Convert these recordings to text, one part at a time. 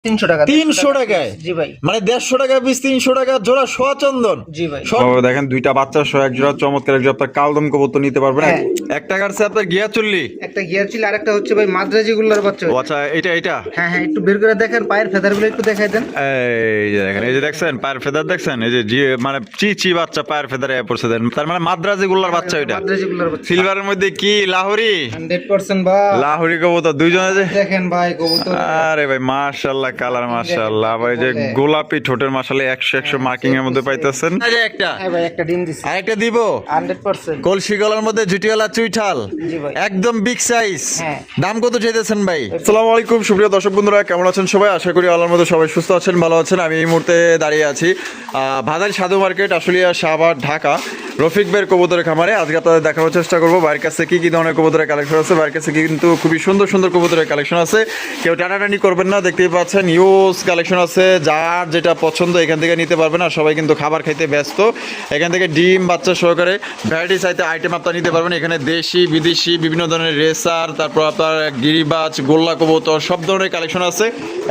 300 টাকা। 300 টাকায়? জি ভাই। মানে 150 টাকা পিস, 300 টাকা জোড়া সোয়া চন্দন। জি ভাই। দেখেন দুইটা বাচ্চা সহ এক জোড়া চমৎকার এক জোড়া আপনার কালদম কবুতর নিতে পারবেন। হ্যাঁ। একটা কাটছে আপনার গিয়া চল্লি, একটা গিয়ার ছিল, আরেকটা হচ্ছে ভাই মাদ্রাজি গুল্লার বাচ্চা। ও আচ্ছা, এটা হ্যাঁ হ্যাঁ, একটু বের করে দেখেন, পায়ের ফেদারগুলো একটু দেখাই দেন। এই যে দেখেন, এই যে দেখছেন পায়ের ফেদার দেখছেন, এই যে মানে চি বাচ্চা পায়ের ফেদারে পড়ছে দেন, তার মানে মাদ্রাজি গুল্লার বাচ্চা। ওইটা মাদ্রাজি গুল্লার বাচ্চা। সিলভারের মধ্যে কি লাহোরি? 100% ভাই। লাহোরি কবুতর দুইজনে যে দেখেন ভাই কবুতর। আরে ভাই মাশাআল্লাহ, কালার মাশাআল্লাহ, আবার এই যে গোলাপি ঠোঁটের মাশাআল্লাহ 100 মার্কিং এর মধ্যে পাইতেছেন। এই যে একটা, হ্যাঁ ভাই, একটা ডিম দিছি। আরেকটা দিব 100%। কলসি গলার মধ্যে জুটিওয়ালা চুইঠাল, জি ভাই। একদম বিগ সাইজ। হ্যাঁ। দাম কত চাইতেছেন ভাই? আসসালামু আলাইকুম সুপ্রিয় দর্শক বন্ধুরা, কেমন আছেন সবাই? আশা করি আল্লাহর মধ্যে সবাই সুস্থ আছেন, ভালো আছেন। আমি এই মুহূর্তে দাঁড়িয়ে আছি ভাদারি সাধু মার্কেট, আশুলিয়া, শাহবাগ, ঢাকা, রফিক ভাইয়ের কবুতরের খামারে। আজকে আপনাদের দেখানোর চেষ্টা করবো ভাইয়ের কাছে কি কি ধরনের কবুতরের কালেকশন আছে। ভাইয়ের কাছে কিন্তু খুবই সুন্দর সুন্দর কবুতরের কালেকশন আছে, কেউ টানাটানি করবেন না। দেখতেই পাচ্ছেন ইউজ কালেকশন আছে, যার যেটা পছন্দ এখান থেকে নিতে পারবেন। আর সবাই কিন্তু খাবার খাইতে ব্যস্ত, এখান থেকে ডিম বাচ্চা সহকারে ভ্যারাইটি চাইতে আইটেম আপনারা নিতে পারবেন। এখানে দেশি বিদেশি বিভিন্ন ধরনের রেসার, তারপর আপনার গিরিবাজ, গোল্লা কবুতর, সব ধরনের কালেকশন আছে।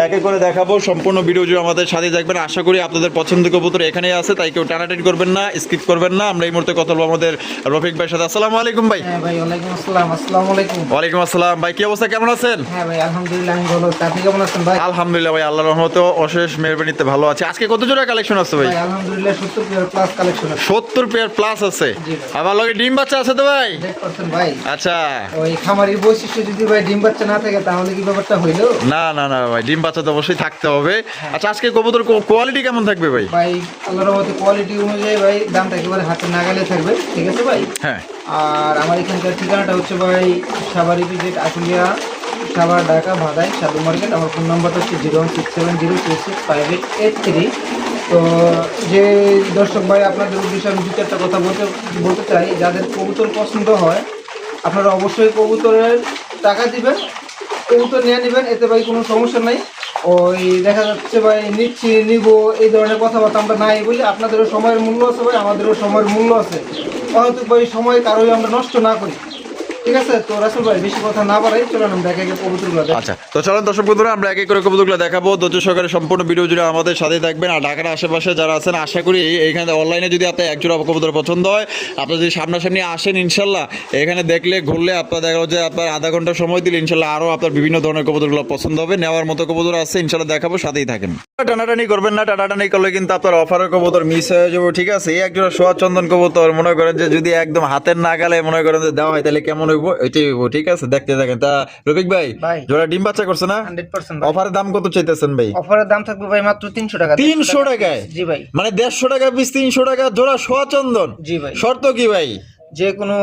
এক এক করে দেখাবো, সম্পূর্ণ ভিডিও জুড়ে আমাদের সাথে থাকবেন। আশা করি আপনাদের পছন্দের কবুতর এখানেই আছে, তাই কেউ টানাটানি করবেন না, স্কিপ করবেন না। আমরা এই মুহূর্তে কথা বলবো আমাদের রফিক ভাইয়ের সাথে। আসসালামু আলাইকুম ভাই। হ্যাঁ ভাই, ওয়ালাইকুম আসসালাম। আসসালামু আলাইকুম। ওয়ালাইকুম আসসালাম ভাই, কি অবস্থা, কেমন আছেন? হ্যাঁ ভাই, আলহামদুলিল্লাহ আমি ভালো আছি। আপনি কেমন আছেন ভাই? আলহামদুলিল্লাহ ভাই, আল্লাহর রহমতে অশেষ মেহরবানিতে ভালো আছে। আজকে কত জোড়া কালেকশন আছে ভাই? ভাই আলহামদুলিল্লাহ 70 পেয়ার প্লাস কালেকশন আছে। 70 পেয়ার প্লাস আছে। জি ভাই। আবার লগে ডিম বাচ্চা আছে তো ভাই? 100% ভাই। আচ্ছা, ওই খামারির বৈশিষ্ট্য যদি ভাই ডিম বাচ্চা না থাকে তাহলে কি ব্যাপারটা হইলো? না না না ভাই, ডিম বাচ্চা তো অবশ্যই থাকতে হবে। আচ্ছা, আজকে কবুতর কোয়ালিটি কেমন থাকবে ভাই? ভাই আল্লাহর রহমতে কোয়ালিটি অনুযায়ী ভাই দামটা একেবারে হাতে নাগালে থাকবে, ঠিক আছে ভাই? হ্ঁ। আর আমার এখানকার ঠিকানাটা হচ্ছে ভাই সাভার ইপিজেড, আশুলিয়া, সাভার, ঢাকা, ভাদাই সাধু মার্কেট। আমার ফোন নাম্বারটা হচ্ছে 01670265883। তো যে দর্শক ভাই, আপনাদের উদ্দেশ্যে আমি দু চারটা কথা বলতে চাই। যাদের কবুতর পছন্দ হয় আপনারা অবশ্যই কবুতরের টাকা দিবেন, কবুতর নিয়ে নেবেন, এতে ভাই কোনো সমস্যা নাই। ওই দেখা যাচ্ছে ভাই নিচ্ছি নিব এই ধরনের কথাবার্তা আমরা নাই বলি। আপনাদেরও সময়ের মূল্য আছে ভাই, আমাদেরও সময়ের মূল্য আছে, হয়তো ভাই সময় কারোই আমরা নষ্ট না করি, ঠিক আছে? তো রাসেল ভাই বেশি কথা না বাড়াই, চলেন আমরা একে একে কবুতরগুলো দেখাই। আচ্ছা, তো চলেন দর্শক বন্ধুরা, আমরা এক এক করে কবুতরগুলো দেখাবো। ধৈর্য সহকারে সম্পূর্ণ ভিডিও জুড়ে আমাদের সাথে থাকবেন। আর ঢাকার আশেপাশে যারা আছেন, আশা করি এইখানে অনলাইনে যদি আপনার এক জোড়া কবুতর পছন্দ হয়, আপনার যদি সামনাসামনি আসেন, ইনশাল্লাহ এখানে দেখলে ঘুরলে আপনার দেখা যে আপনার আধা ঘন্টা সময় দিলে ইনশাল্লাহ আরও আপনার বিভিন্ন ধরনের কবুতরগুলো পছন্দ হবে। নেওয়ার মতো কবুতর আছে, ইনশাল্লাহ দেখাবো, সাথেই থাকেন। টানাটানি করবেন না, টানাটানি করলে কিন্তু আপনার অফারের কবুতর মিস হয়ে যাবে, ঠিক আছে? এই এক জোড়া সোয়া চন্দন কবুতর মনে করেন যে যদি একদম হাতের নাগালে মনে করেন যে দেওয়া হয়, তাহলে কেমন হইব এটাই হইব, ঠিক আছে? দেখতে থাকেন। তা রফিক ভাই, জোড়া ডিম বাচ্চা করছে না? 100%। অফারের দাম কত চাইতেছেন ভাই? অফারের দাম থাকবে ভাই মাত্র 300 টাকা। 300 টাকায়? জি ভাই। মানে 150 টাকা পিস, 300 টাকা জোড়া সোয়া চন্দন। জি ভাই। শর্ত কি ভাই? যে কোনো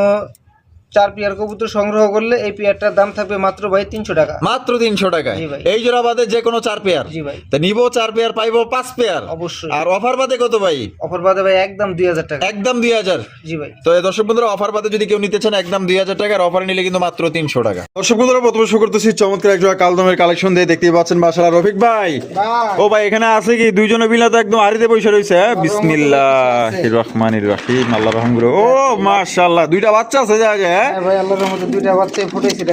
4 পেয়ার কবুতর সংগ্রহ করলে এই পেয়ারটার দাম থাকবে মাত্র ভাই 300 টাকা। মাত্র 300 টাকায়? জি ভাই। এই জোড়া বাদে যে কোনো 4 পেয়ার? জি ভাই। তা নিবো 4 পেয়ার, পাইবো 5 পেয়ার অবশ্যই। আর অফার বাদে কত ভাই? অফার বাদে ভাই একদম 2000 টাকা। একদম 2000? জি ভাই। তো এই দর্শক বন্ধুরা, অফার বাদে যদি কেউ নিতে চান একদম 2000 টাকা, আর অফারে নিলে কিন্তু মাত্র 300 টাকা। দর্শক বন্ধুরা, প্রথমে শুরু করতেছি চমৎকার এক জোড়া কালদমের কালেকশন দিয়ে। দেখতেই পাচ্ছেন মাশাআল্লাহ রফিক ভাই। ও ভাই, এখানে আছে কি দুইজনে মিলে তো একদম আরিতে বসে রইছে। বিসমিল্লাহির রহমানির রহিম, আল্লাহর রহম করে। ও মাশাআল্লাহ, দুইটা বাচ্চা আছে যা যা। হ্যাঁ ভাই, আল্লাহর রহমতে দুইটা বাচ্চা ফুটেছে।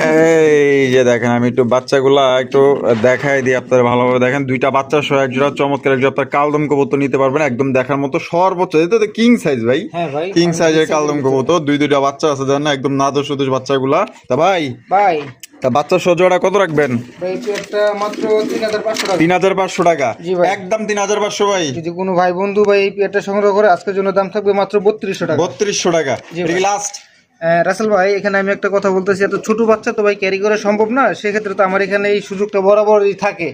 এই যে দেখেন, আমি একটু বাচ্চাগুলা একটু দেখাই দিই আপনারা ভালোভাবে দেখেন। দুইটা বাচ্চা সহ এক জোড়া চমৎকার এক জোড়া আপনার কালদম কবুতর নিতে পারবেন, একদম দেখার মতো সর্বোচ্চ। এটা তো কিং সাইজ ভাই। হ্যাঁ ভাই, কিং সাইজের কালদম কবুতর, দুইটা বাচ্চা আছে জানেন, একদম নাদুস সুদুস বাচ্চাগুলা। তা ভাই, তা বাচ্চা সহ জোড়া কত রাখবেন? ভাই পেয়ারটা মাত্র 3500 টাকা। 3500 টাকা? জি ভাই। একদম 3500 ভাই। যদি কোনো ভাই বন্ধু ভাই এই পেয়ারটা সংগ্রহ করে, আজকের জন্য দাম থাকবে মাত্র 3200 টাকা। 3200 টাকা? এটা কি লাস্ট? রাসেল ভাই, এখানে আমি একটা কথা বলতেছি, এত ছোট বাচ্চা তো ভাই ক্যারি করা সম্ভব না, সেক্ষেত্রে তো আমার এখানে এই সুযোগটা বরাবরই থাকে।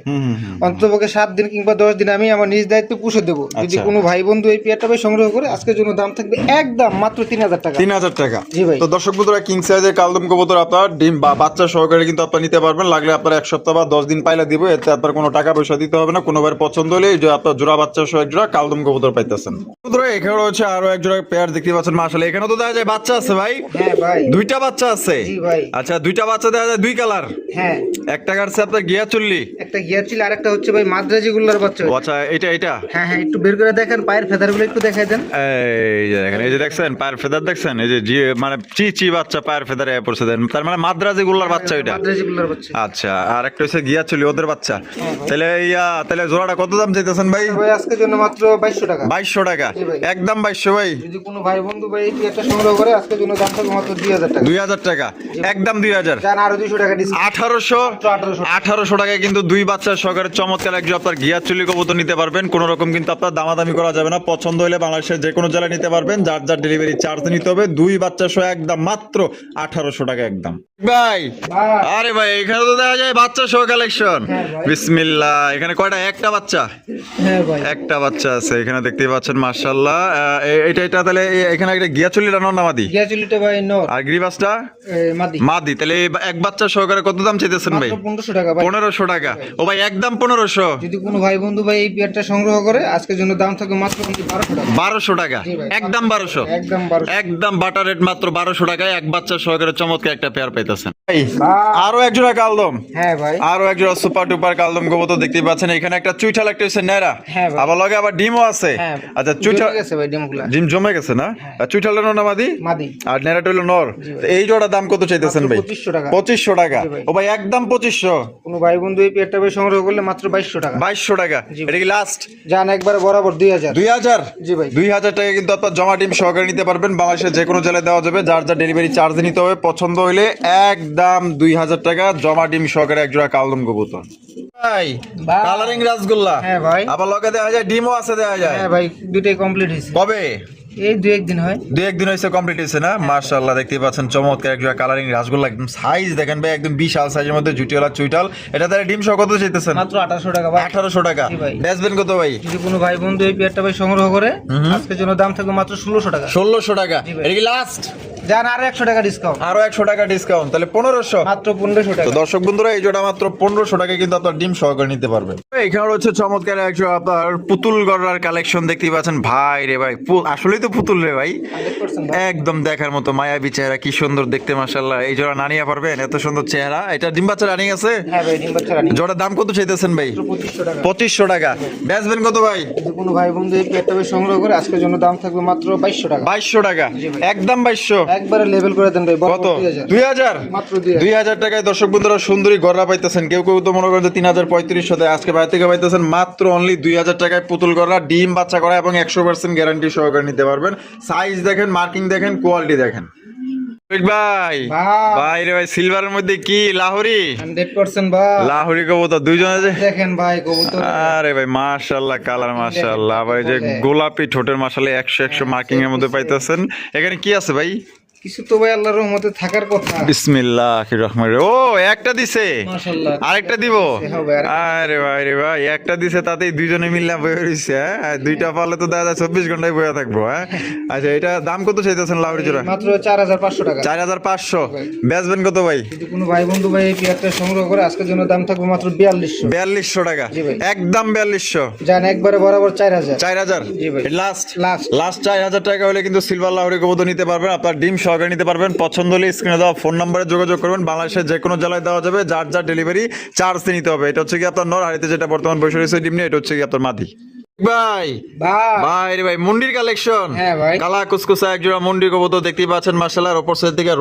অন্ততপক্ষে 7 দিন কিংবা 10 দিন আমি আমার নিজ দায়িত্বে পুষে দেবো। যদি কোনো ভাই বন্ধু এই পেয়ারটা ভাই সংগ্রহ করে, আজকের জন্য দাম থাকবে একদম মাত্র 3000 টাকা। 3000 টাকা? জি ভাই। তো দর্শক বন্ধুরা, কিং সাইজের কালদম কবুতর আপনার ডিম বা বাচ্চা সহকারে কিন্তু আপনার নিতে পারবেন। লাগলে আপনার 1 সপ্তাহ বা 10 দিন পাইলে দিব, এতে আপনার কোনো টাকা পয়সা দিতে হবে না। কোনো ভাই পছন্দ হলে যে আপনার জোড়া বাচ্চা সহ এক জোড়া কালদম কবুতর পাইতেছেন। বন্ধুরা, এখানে রয়েছে আরো এক জোড়া পেয়ার দেখতে পাচ্ছেন মাশাআল্লাহ। এখানে তো দেখা যায় বাচ্চা আছে ভাই। হ্যাঁ ভাই। দুইটা বাচ্চা আছে? জি ভাই। আচ্ছা, দুইটা বাচ্চা দেখা যায় দুই কালার। হ্যাঁ, একটা কাটছে আপনার গিয়া চুল্লি, একটা গিয়ার ছিল, আর একটা হচ্ছে ভাই মাদ্রাজি গুল্লার বাচ্চা। ও আচ্ছা, এটা হ্যাঁ হ্যাঁ, একটু বের করে দেখেন, পায়ের ফেদারগুলো একটু দেখাই দেন। এই যে দেখেন, এই যে দেখছেন পায়ের ফেদার দেখছেন, এই যে মানে চি বাচ্চা পায়ের ফেদারে পড়ছে দেন, তার মানে মাদ্রাজি গুল্লার বাচ্চা ওইটা। মাদ্রাজি গুল্লার বাচ্চা। আচ্ছা, আর একটা হচ্ছে গিয়া চুলি ওদের বাচ্চা। তাহলে জোড়াটা কত দাম চাইতেছেন ভাই? ভাই আজকের জন্য মাত্র 2200 টাকা। 2200 টাকা, জি ভাই। একদম 2200 ভাই। যদি কোনো ভাই বন্ধু ভাই এই একটা সংগ্রহ করে আজকের জন্য দাম থাকবে মাত্র 2000 টাকা। 2000 টাকা, একদম 2000। জান আরো 200 টাকা ডিসকাউন্ট। 1800 টাকায় কিন্তু দুই বাচ্চার সহকারে চমৎকার একজন আপনার গিয়ার চুলি কবুতর নিতে পারবেন। কোনো রকম কিন্তু আপনার দামাদামি করা যাবে না, পছন্দ হলে বাংলাদেশের যে কোনো জেলায় নিতে পারবেন। যার যার ডেলিভারি চার্জ নিতে হবে। দুই বাচ্চা সহ একদম মাত্র 1800 টাকা একদম ভাই। আরে ভাই, এখানে তো দেখা যায় বাচ্চা সহ কালেকশন। বিসমিল্লাহ, এখানে কয়টা? একটা বাচ্চা। হ্যাঁ ভাই, একটা বাচ্চা আছে এখানে দেখতেই পাচ্ছেন, মাশাআল্লাহ। এটা তাহলে এখানে একটা গিয়া চুলিটা নর না মাদি? গিয়া চুলিটা ভাই নর, আর গ্রিবাসটা মাদি। মাদি। তাহলে এক বাচ্চা সহকারে কত দাম চাইতেছেন ভাই? মাত্র 1500 টাকা ভাই। 1500 টাকা। ও ভাই, একদম 1500। যদি কোনো ভাই বন্ধু ভাই এই পেয়ারটা সংগ্রহ করে আজকের জন্য দাম থাকবে মাত্র 1200 টাকা। 1200 টাকা, জি ভাই। একদম 1200। একদম 1200। একদম বাটার রেট মাত্র 1200 টাকায় এক বাচ্চা সহকারে চমৎকার একটা পেয়ার পাইতেছেন ভাই। ভাই। আরো একজোড়া কালদম। হ্যাঁ ভাই। আরো একজোড়া সুপার ডুপার কালদম কবুতর দেখতেই পাচ্ছেন। এখানে একটা চুইঠাল, একটা হচ্ছে নেরা। হ্যাঁ ভাই। আবার লগে আবার ডিমও আছে। হ্যাঁ। আচ্ছা, চুইঠাল জমে গেছে ভাই ডিমগুলা। ডিম জমে গেছে না? আর চুইঠালটা নর না মাদি? মাদি। আর নেরাটা হলো নর। তো এই জোড়া দাম কত চাইতেছেন ভাই? 2500 টাকা। 2500 টাকা। জি ভাই। ও ভাই, একদম 2500। কোনো ভাই বন্ধু এই পেয়ারটা ভাই সংগ্রহ করলে মাত্র 2200 টাকা। 2200 টাকা। জি ভাই। এটা কি লাস্ট? জান একবারে বরাবর 2000। 2000? জি ভাই। 2000 টাকা কিন্তু আপনার জমা ডিম সহকারে নিতে পারবেন। বাংলাদেশের যে কোনো জেলায় দেওয়া যাবে। যার যার ডেলিভারি চার্জ নিতে হবে। পছন্দ হইলে একদম 2000 টাকা জমা ডিম সহকারে একজোড়া কালদম কবুতর ভাই। ভাই। কালারিং রাসগোল্লা। হ্যাঁ ভাই। আবার লগে দেখা যায় ডিমও আছে দেখা যায়। হ্যাঁ ভাই, দুটোই কমপ্লিট হয়েছে। কবে? এই 2-1 দিন হয়। 2-1 দিন হয়েছে কমপ্লিট হয়েছে না? মাশাআল্লাহ, দেখতেই পাচ্ছেন চমৎকার একজোড়া কালারিং রাসগোল্লা। একদম সাইজ দেখেন ভাই, একদম বিশাল সাইজের মধ্যে জুটিওয়ালা চুইটাল। এটা তাহলে ডিম সহ কত চাইতেছেন? মাত্র 1800 টাকা ভাই। 1800 টাকা। জি ভাই। বেচবেন কত ভাই? যদি কোনো ভাই বন্ধু এই পেয়ারটা ভাই সংগ্রহ করে আজকের জন্য দাম থাকবে মাত্র 1600 টাকা। 1600 টাকা। জি ভাই। এটা কি লাস্ট? জান আরো 100 টাকা ডিসকাউন্ট। আরো 100 টাকা ডিসকাউন্ট, তাহলে 1500। মাত্র 1500 টাকা। তো দর্শক বন্ধুরা, এই জোড়া মাত্র 1500 টাকায় কিন্তু আপনার ডিম সহকারে নিতে পারবেন। এখানে হচ্ছে চমৎকার একশো আপনার পুতুল গড়ার কালেকশন দেখতেই পাচ্ছেন ভাই। রে ভাই, আসলেই তো পুতুল রে ভাই, 100% ভাই। একদম দেখার মতো মায়াবী চেহারা, কি সুন্দর দেখতে মাশাআল্লাহ। এই জোড়া নানিয়া পারবেন? এত সুন্দর চেহারা। এটা ডিম বাচ্চা রানিং আছে? হ্যাঁ ভাই, ডিম বাচ্চা রানি। জোড়ার দাম কত চাইতেছেন ভাই? 2500 টাকা। 2500 টাকা। বেচবেন কত ভাই? যদি কোনো ভাই বন্ধু এই পেয়ারটা ভাই সংগ্রহ করে আজকের জন্য দাম থাকবে মাত্র 2200 টাকা। 2200 টাকা, জি ভাই। একদম 2200। একবারে লেভেল করে দেন ভাই। কত? 2000। 2000? মাত্র 2000। 2000 টাকায় দর্শক বন্ধুরা সুন্দরী গড়া পাইতেছেন। কেউ কেউ তো মনে করেন যে 3500 দেয়, আজকে বাইরে থেকে পাইতেছেন মাত্র অনলি 2000 টাকায় পুতুল গড়া, ডিম বাচ্চা করা এবং 100% গ্যারান্টি সহকারে নিতে পারবেন। সাইজ দেখেন, মার্কিং দেখেন, কোয়ালিটি দেখেন। ভাই ভাই রে ভাই, সিলভারের মধ্যে কি লাহোরি? 100% ভাই। লাহোরি কবুতর দুইজন আছে। দেখেন ভাই কবুতর। আরে ভাই মাশাআল্লাহ, কালার মাশাআল্লাহ। আবার এই যে গোলাপি ঠোঁটের মাশাআল্লাহ 100 মার্কিং এর মধ্যে পাইতেছেন। এখানে কি আছে ভাই? কিছু তো ভাই আল্লাহর রহমতে থাকার কথা। বিসমিল্লাহির রহমানির রহিম। ও, একটা দিছে, মাশাআল্লাহ। আরেকটা দিব? হ্যাঁ ভাই, আরে ভাই রে ভাই, একটা দিছে তাতেই দুইজনে মিললা বয়ে রইছে। হ্যাঁ, দুইটা পারলে তো দাদা 24 ঘন্টায় বয়ে থাকবো। হ্যাঁ, আচ্ছা, এটা দাম কত চাইতেছেন লাউরি জোড়া? মাত্র 4500 টাকা। 4500। বেচবেন কত ভাই? যদি কোনো ভাই বন্ধু ভাই এই পেয়ারটা সংগ্রহ করে আজকের জন্য দাম থাকবে মাত্র 4200। 4200 টাকা, জি ভাই। একদম 4200। জান একবারে বরাবর 4000। 4000? জি ভাই। Last last. লাস্ট 4000 টাকা হলে কিন্তু সিলভার লাহোরি কবুতর নিতে পারবেন। আপনার ডিম সহকারে নিতে পারবেন। পছন্দ হলে স্ক্রিনে দেওয়া ফোন নম্বরে যোগাযোগ করবেন। বাংলাদেশের যে কোনো জেলায় দেওয়া যাবে। যার যার ডেলিভারি চার্জ নিতে হবে। এটা হচ্ছে কি আপনার নর, হাড়িতে যেটা বর্তমান বসে রয়েছে ডিম নিয়ে, এটা হচ্ছে কি আপনার মাদি ভাই। ভাই। ভাই রে ভাই, মুন্ডির কালেকশন। হ্যাঁ ভাই। কালা কুসকুসা একজোড়া মুন্ডি কবুতর দেখতেই পাচ্ছেন মাশাআল্লাহ। অপর সাইড থেকে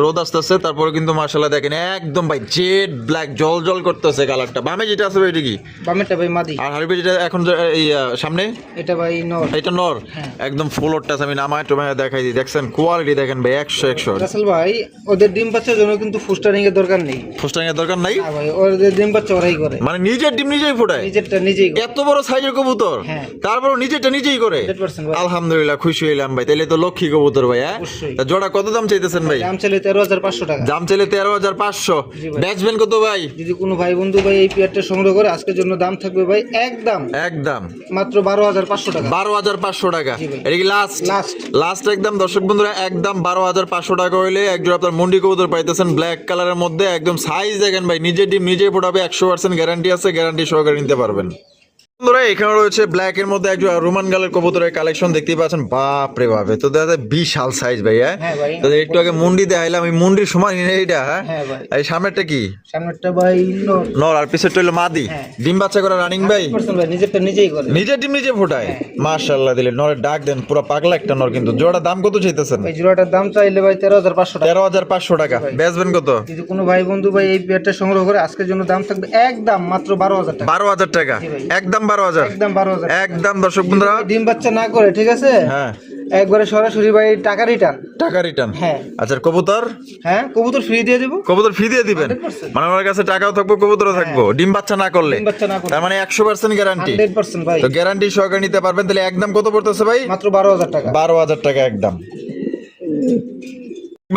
রোদ আসতেছে, তারপরে কিন্তু মাশাআল্লাহ দেখেন একদম ভাই জেড ব্ল্যাক জল জল করতেছে কালারটা। বামে যেটা আছে ভাই, এটা কি? বামেরটা ভাই মাদি। আর হারিবে যেটা এখন এই সামনে, এটা ভাই নর। এটা নর। হ্যাঁ। একদম ফুল ওরটাস, আমি নামায় টমায় দেখাই দিই। দেখছেন কোয়ালিটি দেখেন ভাই, 100 রাসেল ভাই, ওদের ডিম বাচ্চার জন্য কিন্তু ফুস্টারিং এর দরকার নেই। ফুস্টাং এর দরকার নাই, হ্যাঁ ভাই, ওদের ডিম বাচ্চা ওরাই করে। মানে নিজের ডিম নিজেই ফোটায়। নিজেরটা নিজেই করে। এত বড় সাইজের কবুতর, হ্যাঁ। তারপর নিজেরটা নিজেই করে। 100% ভাই। আলহামদুলিল্লাহ, খুশি হইলাম ভাই। তাহলে তো লক্ষ্মী কবুতর ভাই। হ্যাঁ, অবশ্যই। তা জোড়া কত দাম চাইতেছেন ভাই? দাম চলে 13500 টাকা। দাম চাইলে 13500। জি ভাই। বেচবেন কত ভাই? যদি কোনো ভাই বন্ধু ভাই এই পেয়ারটা সংগ্রহ করে আজকের জন্য দাম থাকবে ভাই একদম একদম মাত্র 12500 টাকা। 12500 টাকা। জি ভাই। এটা কি লাস্ট? লাস্ট। লাস্ট একদম দর্শক বন্ধুরা, একদম 12500 টাকা হইলে একজোড়া আপনার মুন্ডি কবুতর পাইতেছেন ব্ল্যাক কালারের মধ্যে। একদম সাইজ দেখেন ভাই, নিজের ডিম নিজেই ফোটাবে, 100% গ্যারান্টি আছে, গ্যারান্টি সহকারে নিতে পারবেন। বন্ধুরা এখানে রয়েছে ব্ল্যাক এর মধ্যে একজন রোমান গালের কবুতরের কালেকশন দেখতেই পাচ্ছেন। বাপ রে বাপ, তো দাদা বিশাল সাইজ ভাই। হ্যাঁ ভাই, তো একটু আগে মুন্ডি দেখাইলাম, এই মুন্ডির সমান এইটা। হ্যাঁ ভাই, এই সামনেরটা কি? সামনেরটা ভাই নর আর পিছেরটা হলো মাদি। ডিম বাচ্চা করা রানিং ভাই, ভাই নিজেরটা নিজেই করে, নিজের ডিম নিজে ফোটায়। মাশাআল্লাহ দিলে নরের ডাক দেন, পুরো পাগলা একটা নর। কিন্তু জোড়ার দাম কত চাইতেছেন? এই জোড়াটার দাম চাইলে ভাই 13,500 টাকা। 13,500 টাকা। বেচবেন কত? যদি কোনো ভাই বন্ধু ভাই এই পেয়ারটা সংগ্রহ করে আজকের জন্য দাম থাকবে একদম মাত্র 12,000 টাকা। 12,000 টাকা, একদম 12,000, একদম 12,000, একদম। দর্শক বন্ধুরা ডিম বাচ্চা না করে, ঠিক আছে, হ্যাঁ একবারে সরাসরি ভাই টাকা রিটার্ন। টাকা রিটার্ন? হ্যাঁ। আচ্ছা কবুতর? হ্যাঁ, কবুতর ফ্রি দিয়ে দেব। কবুতর ফ্রি দিয়ে দিবেন? 100%। মানে আমার কাছে টাকাও থাকবো, কবুতরও থাকবো, ডিম বাচ্চা না করলে। ডিম বাচ্চা না করলে। তার মানে 100% গ্যারান্টি। 100% ভাই। তো গ্যারান্টি সহকারে নিতে পারবেন। তাহলে একদম কত পড়তেছে ভাই? মাত্র 12,000 টাকা। 12,000 টাকা একদম।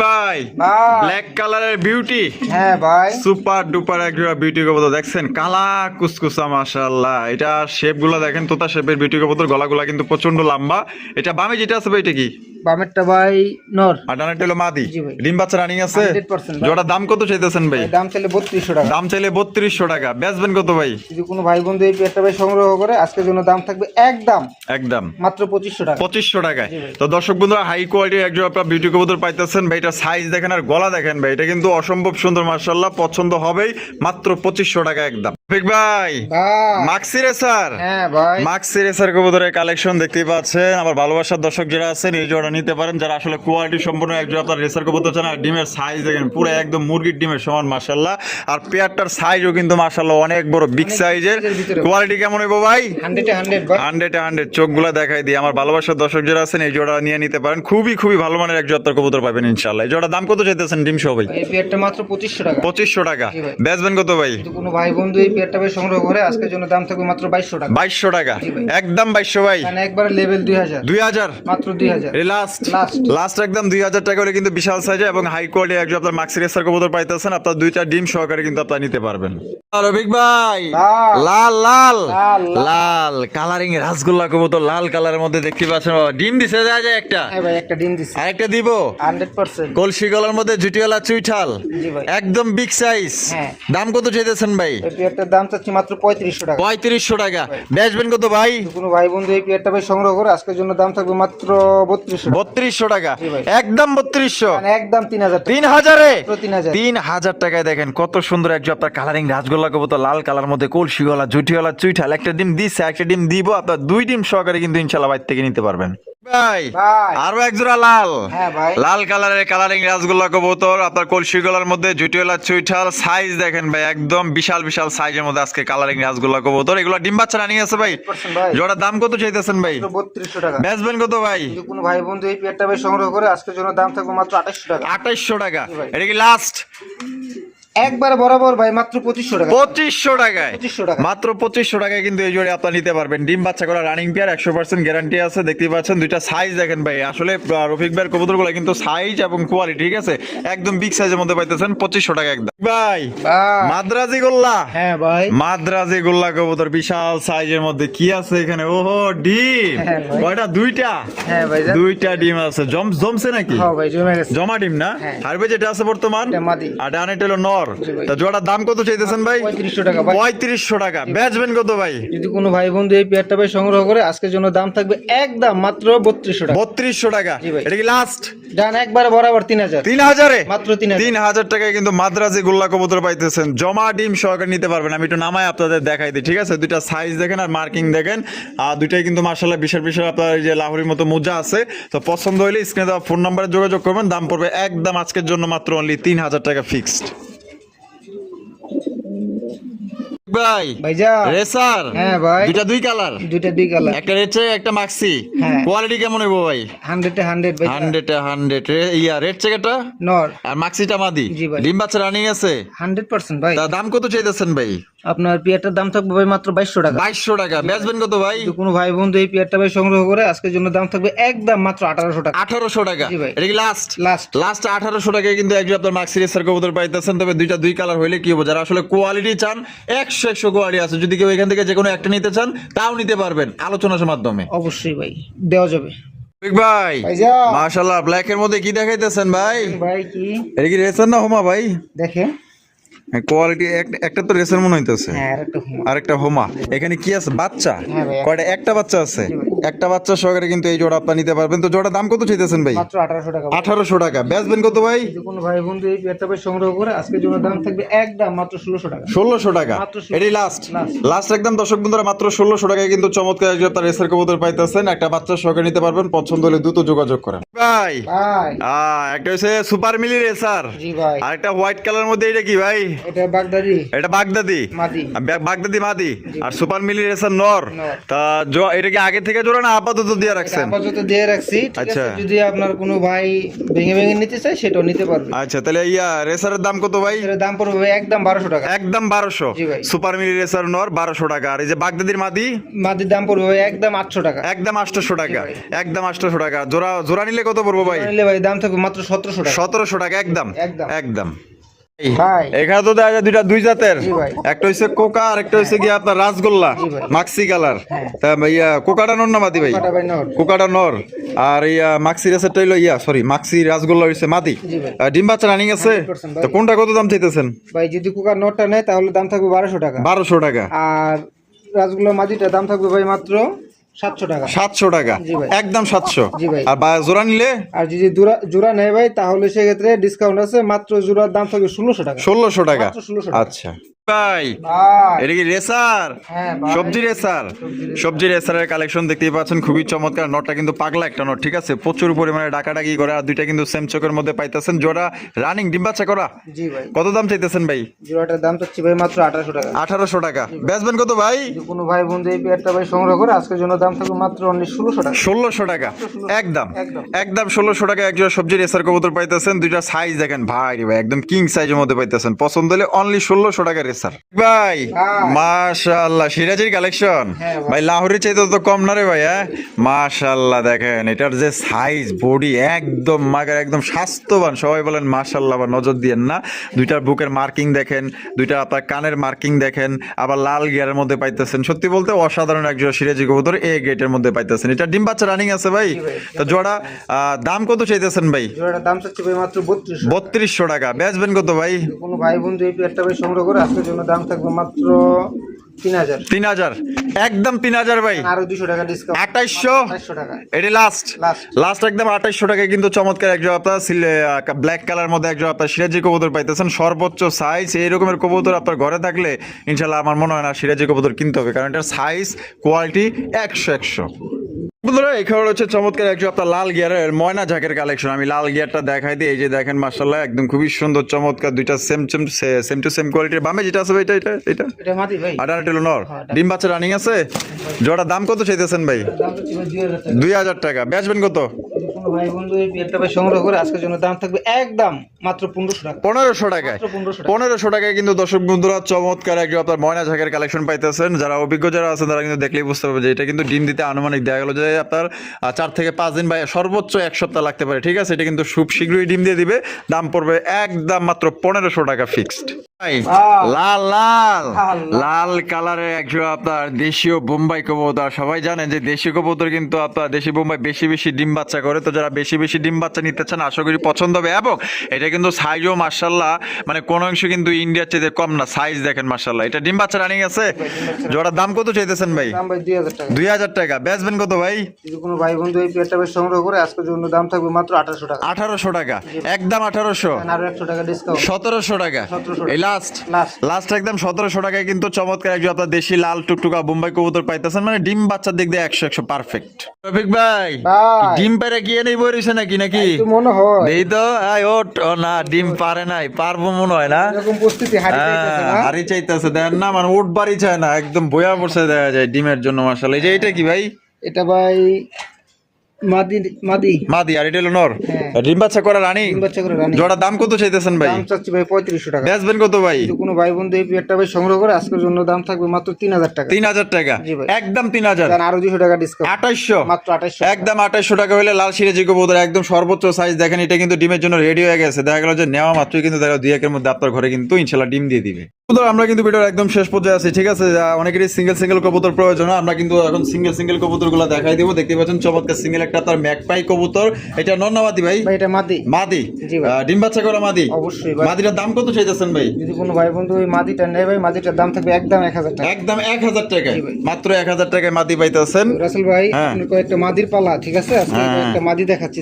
ভাই ভাই। ব্ল্যাক কালারের বিউটি। হ্যাঁ ভাই, সুপার ডুপার একটা বিউটি কবুতর দেখছেন, কালা কুসকুসা মাশাআল্লাহ। এটা শেপ গুলা দেখেন, তোতা শেপের বিউটি কবুতর, গলাগুলা কিন্তু প্রচন্ড লম্বা। এটা বামে যেটা আছে ভাই এটা কি? বামেরটা ভাই নর আর ডানারটা হলো মাদি। জি ভাই। ডিম বাচ্চা রানিং আছে? 100% ভাই। জোড়া দাম কত চাইতেছেন ভাই? দাম চাইলে 3200 টাকা। দাম চাইলে 3200 টাকা। বেচবেন কত ভাই? যদি কোনো ভাই বন্ধু এই পেয়ারটা ভাই সংগ্রহ করে আজকের জন্য দাম থাকবে একদম একদম মাত্র 2500 টাকা। 2500 টাকায়। জি ভাই। তো দর্শক বন্ধুরা হাই কোয়ালিটির একজন আপনার বিউটি কবুতর পাইতেছেন ভাই। এটা সাইজ দেখেন আর গলা দেখেন ভাই, এটা কিন্তু অসম্ভব সুন্দর মাশাআল্লাহ, পছন্দ হবেই। মাত্র 2500 টাকা একদম। ঠিক ভাই, ভাই। মাক্সি রেসার। হ্যাঁ ভাই, মাক্সি রেসার কবুতরের কালেকশন দেখতেই পাচ্ছেন। আমার ভালোবাসার দর্শক যারা আছেন এই জোড়া নিতে পারেন, যারা আসলে কোয়ালিটি সম্পূর্ণ একজন আপনার রেসার কবুতর চান। আর ডিমের সাইজ দেখেন পুরো একদম মুরগির ডিমের সমান মাশাআল্লাহ। আর পেয়ারটার সাইজও কিন্তু মাশাআল্লাহ অনেক বড়, বিগ সাইজের। কোয়ালিটি কেমন হইব ভাই? 100 ভাই। 100 চোখগুলা দেখাই দিয়ে আমার ভালোবাসার দর্শক যারা আছেন এই জোড়া নিয়ে নিতে পারেন। খুবই খুবই ভালো মানের এক জোড়া কবুতর পাবেন ইনশাআল্লাহ। এই জোড়া দাম কত চাইতেছেন ডিম সহ ভাই? এই পেয়ারটা মাত্র 2500 টাকা। 2500 টাকা। জি ভাই। বেচবেন কত ভাই? যদি কোনো ভাই বন্ধু এই পেয়ারটা ভাই সংগ্রহ করে আজকের জন্য দাম থাকবে মাত্র 2200 টাকা। 2200 টাকা জি ভাই। একদম। 2200 ভাই, মানে একবারে লেভেল 2000। 2000 মাত্র 2000। এই লাস্ট Last। লাস্ট একদম 2000 টাকা হলে কিন্তু বিশাল সাইজে এবং হাই কোয়ালিটি একজন আপনার মাক্সি রেসার কবুতর পাইতেছেন। আপনার দুইটা ডিম সহকারে কিন্তু আপনারা নিতে পারবেন। আর রফিক ভাই লাল। লাল লাল লাল, লাল কালারিং রাসগোল্লা কবুতর লাল কালারের মধ্যে দেখতে পাচ্ছেন বাবা। ডিম দিছে যায় একটা, হ্যাঁ ভাই, একটা ডিম দিছি। আরেকটা দিব। 100%। কলসি গলার মধ্যে জুটিওয়ালা চুইঠাল, জি ভাই। একদম বিগ সাইজ। হ্যাঁ। দাম কত চাইতেছেন ভাই? এই পেয়ারটার দাম চাচ্ছি মাত্র 3500 টাকা। 3500 টাকা। বেচবেন কত ভাই? যদি কোনো ভাই বন্ধু এই পেয়ারটা ভাই সংগ্রহ করে আজকের জন্য দাম থাকবে মাত্র 3200 টাকা। 3200 টাকা জি ভাই। একদম। 3200 মানে একদম 3000 টাকা। 3000-এ 3000। 3000 টাকায় দেখেন কত সুন্দর একজন আপনার কালারিং রাসগোল্লা কবুতর লাল কালার মধ্যে কলসি গলা জুটিওয়ালা চুইঠাল। একটা ডিম দিচ্ছে, একটা ডিম দিব, আপনার দুই ডিম সহকারে কিন্তু ইনশাআল্লাহ বাইরে থেকে নিতে পারবেন ভাই। ভাই। আরো এক জোড়া লাল। হ্যাঁ ভাই। লাল কালারের কালারিং রাসগোল্লা কবুতর আপনার কলসি গলার মধ্যে জুটিওয়ালা চুইঠাল। সাইজ দেখেন ভাই একদম বিশাল বিশাল সাইজের মধ্যে আজকে কালারিং রাসগোল্লা কবুতর। এগুলো ডিম বাচ্চা রানিং আছে ভাই। 100% ভাই। জোড়ার দাম কত চাইতেছেন ভাই? মাত্র 3200 টাকা। বেচবেন কত ভাই? যদি কোনো ভাই বন্ধু এই পেয়ারটা ভাই সংগ্রহ করে আজকের জন্য দাম থাকবে মাত্র 2800 টাকা। 2800 টাকা। জি ভাই। এটা কি লাস্ট? একবার বরাবর ভাই মাত্র 2500 টাকা। 2500 টাকায়। 2500 টাকা। মাত্র 2500 টাকায় কিন্তু এই জোড়ে আপনারা নিতে পারবেন। ডিম বাচ্চা করা রানিং পেয়ার, 100% গ্যারান্টি আছে। দেখতেই পাচ্ছেন দুইটা সাইজ দেখেন ভাই। আসলে রফিক ভাইয়ের কবুতরগুলো কিন্তু সাইজ এবং কোয়ালিটি ঠিক আছে একদম বিগ সাইজের মধ্যে পাইতেছেন 2500 টাকা একদম ভাই। ভাই। মাদ্রাজি গোল্লা। হ্যাঁ ভাই। মাদ্রাজি গোল্লা কবুতর বিশাল সাইজের মধ্যে কি আছে এখানে? ওহো ডিম। হ্যাঁ ভাই। কয়টা? দুইটা। হ্যাঁ ভাই। দুইটা ডিম আছে। জমছে নাকি? হ্যাঁ ভাই, জমে গেছে। জমা ডিম না? হ্যাঁ। আর ভাই যেটা আছে বর্তমান এটা মাদি। আর ডানেটা হলো নর। জি ভাই। তা জোড়ার দাম কত চাইতেছেন ভাই? 3500 টাকা ভাই। 3500 টাকা। বেচবেন কত ভাই? যদি কোনো ভাই বন্ধু এই পেয়ারটা ভাই সংগ্রহ করে আজকের জন্য দাম থাকবে একদম মাত্র 3200 টাকা। 3200 টাকা। জি ভাই। এটা কি লাস্ট? ডান একবার বরাবর 3000। 3000-এ মাত্র 3000। 3000 টাকায় কিন্তু মাদ্রাজি গোল্লা কবুতর পাইতেছেন। জমা ডিম সহকারে নিতে পারবেন। আমি একটু নামায় আপনাদের দেখাই দিই ঠিক আছে? দুইটা সাইজ দেখেন আর মার্কিং দেখেন। আর দুইটাই কিন্তু মাশাআল্লাহ বিশাল বিশাল আপনার এই যে লাহোরির মতো মোজা আছে। তো পছন্দ হইলে স্ক্রিনে দেওয়া ফোন নম্বরে যোগাযোগ করবেন। দাম পড়বে একদম আজকের জন্য মাত্র অনলি 3000 টাকা ফিক্সড ভাই। ভাইজান। রেসার। হ্যাঁ ভাই। দুইটা দুই কালার। দুইটা দুই কালার। একটা রেড চেক একটা মাক্সি। হ্যাঁ। কোয়ালিটি কেমন হইব ভাই? 100 এ 100 ভাই। 100 ইয়া রেড চেকটা নর। আর মাক্সিটা মাদি। জি ভাই। ডিম বাচ্চা রানিং আছে 100% ভাই। তা দাম কত চাইতেছেন ভাই? আপনার পেয়ারটার দাম থাকবে ভাই মাত্র 2200 টাকা। 2200 টাকা। বেচবেন কত ভাই? যদি কোনো ভাই বন্ধু এই পেয়ারটা ভাই সংগ্রহ করে আজকের জন্য দাম থাকবে একদম মাত্র 1800 টাকা। 1800 টাকা। জি ভাই। এটা কি লাস্ট? লাস্ট। লাস্ট 1800 টাকায় কিন্তু একজন আপনার মাক্সি রেসার কবুতর পাইতেছেন। তবে দুইটা দুই কালার হইলে কি হবে? যারা আসলে কোয়ালিটি চান 100 কোয়ালিটি আছে। যদি কেউ এখান থেকে যে কোনো একটা নিতে চান তাও নিতে পারবেন আলোচনার মাধ্যমে। অবশ্যই ভাই দেওয়া যাবে। ভাই ভাইজান। মাশাআল্লাহ ব্ল্যাক এর মধ্যে কি দেখাইতেছেন ভাই? ভাই কি এটা কি রেসার না হোমা ভাই? দেখেন কোয়ালিটি একটা তো রেসার মনে হইতেছে, হ্যাঁ আর একটা হুমা। আর একটা হোমা। এখানে কি আছে বাচ্চা? হ্যাঁ ভাই, কয়টা? একটা বাচ্চা আছে। জি ভাই। একটা বাচ্চা সহকারে কিন্তু এই জোড়া আপনারা নিতে পারবেন। তো জোড়ার দাম কত চাইতেছেন ভাই? মাত্র 1800 টাকা। 1800 টাকা। বেচবেন কত ভাই? যদি কোনো ভাই বন্ধু এই পেয়ারটা ভাই সংগ্রহ করে আজকের জন্য দাম থাকবে একদম মাত্র 1600 টাকা। 1600 টাকা। মাত্র 1600 এটাই লাস্ট Last। লাস্ট একদম দর্শক বন্ধুরা, মাত্র 1600 টাকায় কিন্তু চমৎকার একজন আপনার রেসার কবুতর পাইতেছেন। একটা বাচ্চা সহকারে নিতে পারবেন, পছন্দ হলে দ্রুত যোগাযোগ করেন ভাই। ভাই একটা হচ্ছে সুপার মিলি রেসার, জি ভাই, আর একটা হোয়াইট কালার মধ্যে এটা কি ভাই? এটা বাগদাদি এটা বাগদাদি মাদি। বাগদাদি মাদি, আর সুপার মিলি রেসার নর। নর। তা এটা কি আগে থেকে জোড়া না আপাতত দিয়ে রাখছেন? আপাতত দিয়ে রাখছি, ঠিক আছে। আচ্ছা। যদি আপনার কোনো ভাই ভেঙে ভেঙে নিতে চায় সেটাও নিতে পারবে। আচ্ছা, তাহলে রেসারের দাম কত ভাই? এর দাম পড়বে ভাই একদম 1200 টাকা। একদম 1200। জি ভাই। সুপার মিলি রেসার নর 1200 টাকা। আর এই যে বাগদাদির মাদি মাদির দাম পড়বে ভাই একদম 800 টাকা। একদম 800 টাকা। জি ভাই। একদম 800 টাকা। জোড়া জোড়া নিলে কত পড়বো ভাই? নিলে ভাই দাম থাকবে মাত্র 1700 টাকা। 1700 টাকা। একদম একদম। একদম। ভাই এখানে তো দেখা যায় দুই জাতের, জি ভাই। একটা হচ্ছে কোকা আর একটা হচ্ছে কি আপনার রাসগোল্লা জি ভাই। মাক্সি কালার। হ্যাঁ। তা কোকাটা নর না মাদি ভাই? কাটা ভাই নর। কোকাটা নর, আর মাক্সি রেসারটা হইলো সরি মাক্সি রাসগোল্লা হইছে মাদি। জি ভাই। ডিম বাচ্চা রানিং আছে। 100% ভাই। তো কোনটা কত দাম চাইতেছেন? ভাই যদি কুকার নটটা নেয় তাহলে দাম থাকবে 1200 টাকা। 1200 টাকা। আর রাসগোল্লা মাদিটা দাম থাকবে ভাই মাত্র 700 টাকা। 700 টাকা। জি ভাই। একদম 700। জি ভাই। আর জোড়া নিলে আর যদি জোড়া নেয় ভাই তাহলে সেক্ষেত্রে ডিসকাউন্ট আছে, মাত্র জোড়ার দাম থাকবে 1600 টাকা। 1600 টাকা। মাত্র 1600 টাকা। আচ্ছা ভাই, ভাই এটা কি রেসার? হ্যাঁ ভাই। সবজি রেসার। সবজি রেসারের কালেকশন দেখতেই পাচ্ছেন, খুবই চমৎকার। নটটা কিন্তু পাগলা একটা নট, ঠিক আছে। প্রচুর পরিমাণে ডাকাডাকি করে, আর দুইটা কিন্তু সেম চোখের মধ্যে পাইতেছেন। জোড়া রানিং ডিম বাচ্চা করা। জি ভাই। কত দাম চাইতেছেন ভাই? জোড়াটার দাম চাচ্ছি ভাই মাত্র 1800 টাকা। 1800 টাকা। বেচবেন কত ভাই? যদি কোনো ভাই বন্ধু এই পেয়ারটা ভাই সংগ্রহ করে আজকের জন্য দাম থাকবে মাত্র অনলি 1600 টাকা। 1600 টাকা। একদম একদম। একদম 1600 টাকা একজোড়া সবজি রেসার কবুতর পাইতেছেন। দুইটা সাইজ দেখেন ভাই রে ভাই, একদম কিং সাইজের মধ্যে পাইতেছেন। পছন্দ হলে অনলি 1600 টাকা রেসার ভাই। মাশাআল্লাহ, সিরাজির কালেকশন হ্যাঁ ভাই। ভাই। লাহোরের চাইতে তো কম না রে ভাই। হ্যাঁ মাশাআল্লাহ, দেখেন এটার যে সাইজ, বডি একদম মাগার, একদম স্বাস্থ্যবান। সবাই বলেন মাশাআল্লাহ, আবার নজর দিয়েন না। দুইটার বুকের মার্কিং দেখেন, দুইটা আপনার কানের মার্কিং দেখেন, আবার লাল গিয়ারের মধ্যে পাইতেছেন। সত্যি বলতে অসাধারণ একজোড়া সিরাজি কবুতর এ গেটের মধ্যে পাইতেছেন। এটা ডিম বাচ্চা রানিং আছে ভাই। তো জোড়া দাম কত চাইতেছেন ভাই? জোড়াটার দাম চাচ্ছি ভাই মাত্র 3200। 3200 টাকা। বেচবেন কত ভাই? যদি কোনো ভাই বন্ধু এই পেয়ারটা ভাই সংগ্রহ করে আজকের জন্য দাম থাকবে মাত্র 3000। 3000। একদম 3000 ভাই। আরো 200 টাকা ডিসকাউন্ট। 2800 টাকা। এটি লাস্ট Last। লাস্ট একদম 2800 টাকায় কিন্তু চমৎকার একজন আপনার ব্ল্যাক কালার মধ্যে একজন আপনার সিরাজি কবুতর পাইতেছেন। সর্বোচ্চ সাইজ এই রকমের কবুতর আপনার ঘরে থাকলে ইনশাল্লাহ আমার মনে হয় না সিরাজি কবুতর কিনতে হবে, কারণ এটার সাইজ কোয়ালিটি 100 বন্ধুরা। এখানে হচ্ছে চমৎকার একজন আপনার লাল গিয়ারের ময়না ঝাঁকের কালেকশন। আমি লাল গিয়ারটা দেখাই দিই। এই যে দেখেন মাশাআল্লাহ, একদম খুবই সুন্দর চমৎকার। দুইটা সেম টু সেম কোয়ালিটির। বামে যেটা আছে ভাই, এটা এটা মাদি ভাই। আটানা টেলো নর। হ্যাঁ, ডিম বাচ্চা রানিং আছে। জোড়া দাম কত চাইতেছেন ভাই? দাম চাচ্ছি ভাই 2000 টাকা। 2000 টাকা। বেচবেন কত? যদি কোনো ভাই বন্ধু এই পেয়ারটা ভাই সংগ্রহ করে আজকের জন্য দাম থাকবে একদম মাত্র 1500 টাকা। 1500 টাকায়। মাত্র 1500 টাকা। 1500 টাকায় কিন্তু দর্শক বন্ধুরা চমৎকার একজন আপনার ময়না ঝাঁকের কালেকশন পাইতেছেন। যারা অভিজ্ঞ যারা আছেন তারা কিন্তু দেখলেই বুঝতে পারবে যে এটা কিন্তু ডিম দিতে আনুমানিক দেখা গেল যে আপনার 4 থেকে 5 দিন বা সর্বোচ্চ 1 সপ্তাহ লাগতে পারে, ঠিক আছে। এটা কিন্তু খুব শীঘ্রই ডিম দিয়ে দিবে। দাম পড়বে একদম মাত্র 1500 টাকা ফিক্সড। লাল লাল লাল কালারের একজন আপনার দেশীয় বোম্বাই কবুতর। সবাই জানেন যে দেশি কবুতর কিন্তু আপনার দেশি বোম্বাই বেশি বেশি ডিম বাচ্চা করে। তো যারা বেশি বেশি ডিম বাচ্চা নিতে চান আশা করি পছন্দ হবে। এবং এটা কিন্তু সাইজও মাশাআল্লাহ, মানে কোন অংশ কিন্তু ইন্ডিয়ার চেয়ে কম না। সাইজ দেখেন মাশাআল্লাহ। এটা ডিম বাচ্চা রানিং আছে। জোড়ার দাম কত চাইতেছেন ভাই? দাম ভাই 2000 টাকা। 2000 টাকা। বেচবেন কত ভাই? যদি কোনো ভাই বন্ধু এই পেয়ারটা ভাই সংগ্রহ করে আজকের জন্য দাম থাকবে মাত্র 1800 টাকা। 1800 টাকা। একদম 1800। আরো 100 টাকা ডিসকাউন্ট। 1700 টাকা। 1700 এই লাস্ট লাস্ট। লাস্ট একদম 1700 টাকায় কিন্তু চমৎকার একজন আপনার দেশি লাল টুকটুকা বোম্বাই কবুতর পাইতেছেন। মানে ডিম বাচ্চার দিক দিয়ে 100 পারফেক্ট। রফিক ভাই, ভাই ডিম পেরে গিয়ে নেই বইছে নাকি নাকি তো মনে হয় দেই তো। ওট ও না, ডিম পারে নাই, পারবো মনে হয় না। এরকম পরিস্থিতি হারিয়ে যাইতেছে না। হারি চাইতেছে দেখেন না, মানে ওট বাড়ি চায় না, একদম বয়া বসে দেখা যায় ডিমের জন্য মাশাআল্লাহ। এই যে এটা কি ভাই? এটা ভাই মাদি মাদি মাদি। আর এটা হলো নর। হ্যাঁ। ডিম বাচ্চা করা রানী। ডিম বাচ্চা করে রানী। জোড়া দাম কত চাইতেছেন ভাই? দাম চাচ্ছি ভাই 3500 টাকা। বেচবেন কত ভাই? যদি কোনো ভাই বন্ধু এই পেয়ারটা ভাই সংগ্রহ করে আজকের জন্য দাম থাকবে মাত্র 3000 টাকা। 3000 টাকা। জি ভাই। একদম 3000। দেন আরো 200 টাকা ডিসকাউন্ট। 2800। মাত্র 2800। একদম 2800 টাকা হলে লাল সিরাজি কবুতর একদম সর্বোচ্চ সাইজ দেখেন। এটা কিন্তু ডিমের জন্য রেডি হয়ে গেছে। দেখা গেল যে নেওয়া মাত্রই কিন্তু দেখা 2-1 এর মধ্যে আপনার ঘরে কিন্তু ইনশাআল্লাহ ডিম দিয়ে দিবে। কবুতর আমরা কিন্তু ভিডিওর একদম শেষ পর্যায়ে আছি, ঠিক আছে? অনেকেরই সিঙ্গেল কবুতর প্রয়োজন হয়, আমরা কিন্তু এখন সিঙ্গেল কবুতরগুলো দেখাই দিব। দেখতে পাচ্ছেন চমৎকার সিঙ্গেল একটা তার ম্যাকপাই কবুতর। এটা নর না মাদি ভাই? ভাই এটা মাদি। মাদি। জি ভাই। ডিম বাচ্চা করা মাদি? অবশ্যই ভাই। মাদিটার দাম কত চাইতেছেন ভাই? যদি কোনো ভাই বন্ধু ওই মাদিটা নেয় ভাই, মাদিটার দাম থাকবে একদম 1000 টাকা। একদম 1000 টাকায়? জি ভাই। মাত্র 1000 টাকায় মাদি পাইতেছেন। রাসেল ভাই হ্যাঁ। আপনি কয়েকটা মাদির পালা, ঠিক আছে? আজকে হ্যাঁ। কয়েকটা মাদি দেখাচ্ছি।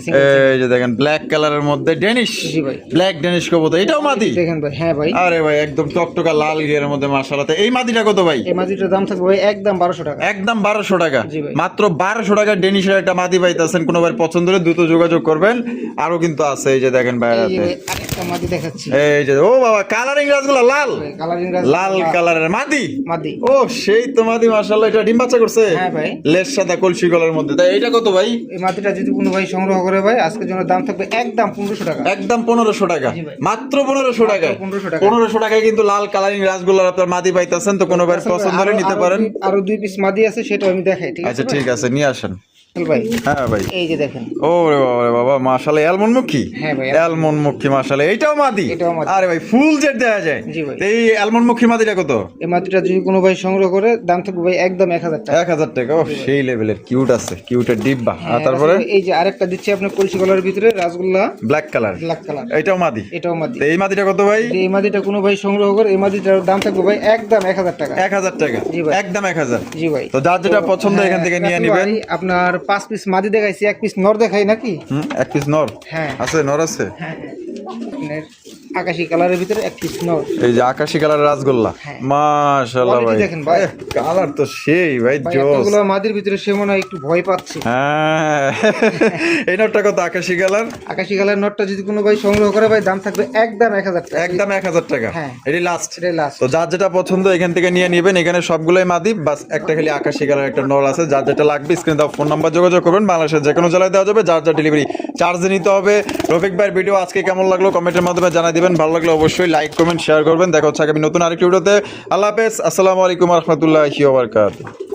এই যে দেখেন ব্ল্যাক কালারের মধ্যে ডেনিশ। জি ভাই। ব্ল্যাক ডেনিশ কবুতর, এটাও মাদি? দেখেন ভাই। হ্যাঁ ভাই। আরে ভাই একদম টকটকা লাল ঘিয়ের মধ্যে মাশাআল্লাহ। এই মাদিটা কত ভাই? এই মাদিটার দাম থাকবে ভাই একদম 1200 টাকা। একদম 1200 টাকা? জি ভাই। মাত্র 1200 টাকা ডেনিশের একটা মাদি পাইতেছেন। কোনো ভাই পছন্দ হলে দ্রুত যোগাযোগ করবেন। আরো কিন্তু আছে, এই যে দেখেন এই বাইরে যে ভাই আরেকটা মাদি দেখাচ্ছি। এই যে, ও বাবা কালারিং রাজগুলা লাল, কালারিং লাল কালারের মাদি। মাদি। ও সেই তো মাদি মাশাআল্লাহ। এটা ডিম বাচ্চা করছে? হ্যাঁ ভাই। লেজ সাদা কলসি গলার মধ্যে। তাই এটা কত ভাই? এই মাদিটা যদি কোনো ভাই সংগ্রহ করে ভাই, আজকের জন্য দাম থাকবে একদম 1500 টাকা। একদম 1500 টাকা? জি ভাই। মাত্র 1500 টাকা? 1500 টাকা। 1500 টাকায় কিন্তু লাল কালারিং রাজগুলার আপনার মাদি পাইতেছেন। তো কোনো ভাই পছন্দ হলে নিতে পারেন। আরো 2 পিস মাদি আছে, সেটা আমি দেখাই, ঠিক আছে? আচ্ছা ঠিক আছে, নিয়ে আসেন ভাই হ্যাঁ ভাই। এই যে দেখেন। ওরে বাবা রে বাবা মাশাআল্লাহ, অ্যালমন্ডমুখী। হ্যাঁ ভাই। অ্যালমন্ডমুখী মাশাআল্লাহ। এটাও মাদি? এটাও মাদি। আরে ভাই ফুল জেড দেখা যায়। জি ভাই। তো এই অ্যালমন্ডমুখী মাদিটা কত? এই মাদিটা যদি কোনো ভাই সংগ্রহ করে দাম থাকবে ভাই একদম 1000 টাকা। 1000 টাকা? ও সেই লেভেলের কিউট আছে, কিউটের ডিব্বা। আর হ্যাঁ, তারপরে রাসেল ভাই, এই যে আরেকটা দিচ্ছি আপনার কলসি কলার ভিতরে rasgulla black colour. Black colour. এটাও মাদি? এটাও মাদি। তো এই মাদিটা কত ভাই? এই মাদিটা কোনো ভাই সংগ্রহ করে এই মাদিটার দাম থাকবে ভাই একদম 1000 টাকা। 1000 টাকা? জি ভাই। একদম 1000? জি ভাই। তো যার যেটা পছন্দ হ্যাঁ, এখান থেকে নিয়ে রাসেল নেবেন। ভাই, আপনার 5 পিস মাদি দেখাইছি, 1 পিস নর দেখাই নাকি? এক পিস নর? হ্যাঁ। আছে, নর আছে? হ্যাঁ। আপনার আকাশী কালারের ভিতরে 1 পিস নর। এই যে আকাশী কালার রাসগোল্লা। হ্যাঁ। মাশাআল্লাহ ভাই। Quality দেখেন ভাই। কালার তো সেই ভাই, ভাই জোস। এতগুলো মাদির ভিতরে সে মনে হয় একটু ভয় পাচ্ছে। হ্যাঁ এই নটটা কত? আকাশী কালার? আকাশী কালার নটটা যদি কোনো ভাই সংগ্রহ করে ভাই দাম থাকবে একদম 1000 টাকা। একদম 1000 টাকা? হ্যাঁ। এটি লাস্ট? এটাই লাস্ট। তো যার যেটা পছন্দ এখান থেকে নিয়ে নেবেন। এখানে সবগুলোই মাদি, বাস একটা খালি আকাশী কালার একটা নর আছে। যার যেটা লাগবে স্ক্রিনে দাও ফোন নাম্বার যোগাযোগ করবেন। বাংলাদেশের যে কোনো জেলায় দেওয়া যাবে। যার যা ডেলিভারি চার্জ নিতে হবে। রফিক ভাইয়ের ভিডিও আজকে কেমন লাগলো কমেন্টের মাধ্যমে জানাই দিবেন। ভালো লাগলে অবশ্যই লাইক কমেন্ট শেয়ার করবেন। দেখা হচ্ছে আগামী নতুন আরেকটি ভিডিওতে। আল্লাহ হাফেজ। আসসালামু আলাইকুম ওয়া রাহমাতুল্লাহি ওয়া বারাকাতুহু।